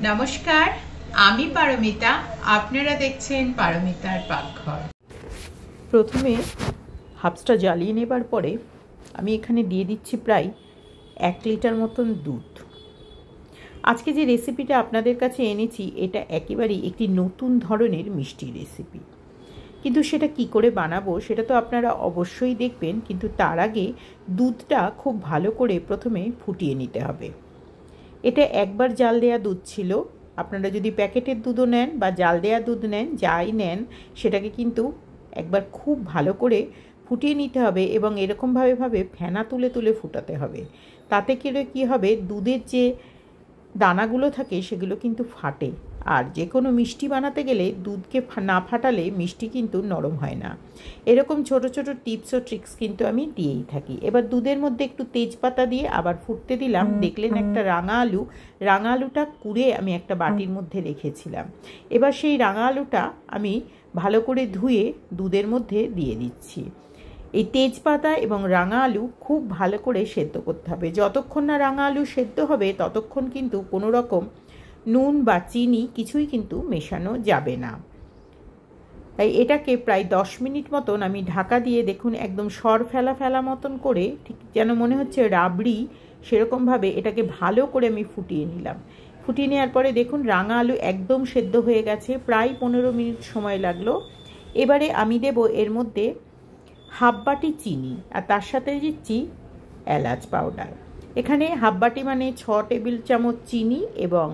নমস্কার, আমি পারমিতা। আপনারা দেখছেন পারমিতার পাকঘর। প্রথমে হাফসটা জ্বালিয়ে নেবার পরে আমি এখানে দিয়ে দিচ্ছি প্রায় 1 লিটার মতন দুধ। আজকে যে রেসিপিটা আপনাদের কাছে এনেছি এটা একেবারেই একটি নতুন ধরনের মিষ্টি রেসিপি, কিন্তু সেটা কি করে বানাবো সেটা তো আপনারা অবশ্যই দেখবেন। কিন্তু তার আগে দুধটা খুব ভালো করে প্রথমে ফুটিয়ে নিতে হবে। এটা একবার জাল দেওয়া দুধ ছিল। আপনারা যদি প্যাকেটের দুধও নেন বা জাল দেওয়া দুধ নেন, যাই নেন, সেটাকে কিন্তু একবার খুব ভালো করে ফুটিয়ে নিতে হবে এবং এরকমভাবে ফেনা তুলে তুলে ফুটাতে হবে। তাতে করে কী হবে, দুধের যে দানাগুলো থাকে সেগুলো কিন্তু ফাটে। আর যে কোনো মিষ্টি বানাতে গেলে দুধকে না ফাটালে মিষ্টি কিন্তু নরম হয় না। এরকম ছোট ছোট টিপস ও ট্রিক্স কিন্তু আমি দিয়েই থাকি। এবার দুধের মধ্যে একটু তেজপাতা দিয়ে আবার ফুটতে দিলাম। দেখলেন একটা রাঙা আলুটা কুড়ে আমি একটা বাটির মধ্যে রেখেছিলাম। এবার সেই রাঙা আলুটা আমি ভালো করে ধুয়ে দুধের মধ্যে দিয়ে দিচ্ছি। এই তেজপাতা এবং রাঙা আলু খুব ভালো করে সেদ্ধ করতে হবে। যতক্ষণ না রাঙা আলু সেদ্ধ হবে ততক্ষণ কিন্তু কোনো রকম নুন বা চিনি কিছুই কিন্তু মেশানো যাবে না। তাই এটাকে প্রায় 10 মিনিট মতন আমি ঢাকা দিয়ে, দেখুন একদম সর ফেলা মতন করে, ঠিক যেন মনে হচ্ছে রাবড়ি, সেরকমভাবে এটাকে ভালো করে আমি ফুটিয়ে নিলাম। ফুটিয়ে নেওয়ার পরে দেখুন রাঙা আলু একদম সেদ্ধ হয়ে গেছে, প্রায় 15 মিনিট সময় লাগলো। এবারে আমি দেব এর মধ্যে হাফ বাটি চিনি আর তার সাথে দিচ্ছি এলাচ পাউডার। এখানে হাফ বাটি মানে 6 টেবিল চামচ চিনি এবং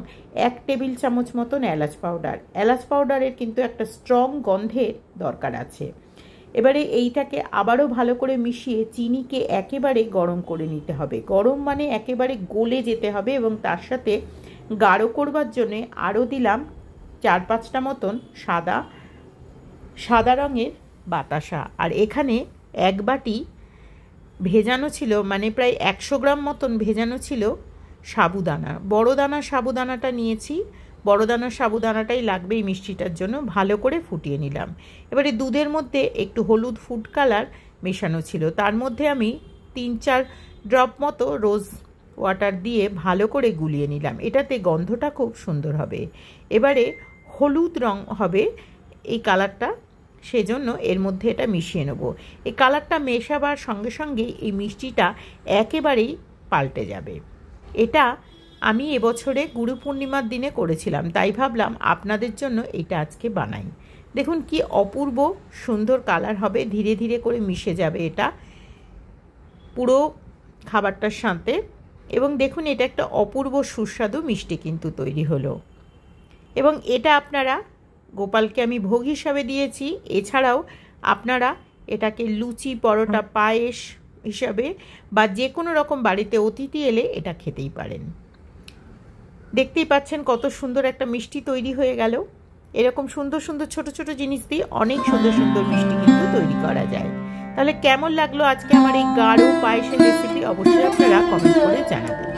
1 টেবিল চামচ মতন এলাচ পাউডার। এলাচ পাউডারের কিন্তু একটা স্ট্রং গন্ধের দরকার আছে। এবারে এইটাকে আবারও ভালো করে মিশিয়ে চিনিকে একেবারে গরম করে নিতে হবে। গরম মানে একেবারে গলে যেতে হবে। এবং তার সাথে গাঢ় করবার জন্যে আরও দিলাম 4-5টা মতন সাদা রঙের বাতাসা। আর এখানে 1 বাটি ভেজানো ছিল, মানে প্রায় 100 গ্রাম মতন ভেজানো ছিল সাবুদানা। বড় দানা সাবুদানাটা নিয়েছি। বড় দানার সাবুদানাটাই লাগবে এই মিষ্টিটার জন্য। ভালো করে ফুটিয়ে নিলাম। এবারে দুধের মধ্যে একটু হলুদ ফুড কালার মেশানো ছিল, তার মধ্যে আমি 3-4 ড্রপ মতো রোজ ওয়াটার দিয়ে ভালো করে গুলিয়ে নিলাম। এটাতে গন্ধটা খুব সুন্দর হবে। এবারে হলুদ রং হবে এই কালারটা, সেজন্য এর মধ্যে এটা মিশিয়ে নেব। এই কালারটা মেশাবার সঙ্গে সঙ্গে এই মিষ্টিটা একেবারেই পাল্টে যাবে। এটা আমি এবছরে গুরু পূর্ণিমার দিনে করেছিলাম, তাই ভাবলাম আপনাদের জন্য এটা আজকে বানাই। দেখুন কি অপূর্ব সুন্দর কালার হবে, ধীরে ধীরে করে মিশে যাবে এটা পুরো খাবারটার সাথে। এবং দেখুন এটা একটা অপূর্ব সুস্বাদু মিষ্টি কিন্তু তৈরি হলো। এবং এটা আপনারা, গোপালকে আমি ভোগ হিসাবে দিয়েছি। এছাড়াও আপনারা এটাকে লুচি, পরোটা, পায়েস হিসাবে বা যে কোনো রকম বাড়িতে অতিথি এলে এটা খেতেই পারেন। দেখতেই পাচ্ছেন কত সুন্দর একটা মিষ্টি তৈরি হয়ে গেল। এরকম সুন্দর সুন্দর ছোট ছোট জিনিস দিয়ে অনেক সুন্দর সুন্দর মিষ্টি কিন্তু তৈরি করা যায়। তাহলে কেমন লাগলো আজকে আমার এই গাঢ় পায়েসের রেসিপি অবশ্যই আপনারা কমেন্ট করে জানাবেন।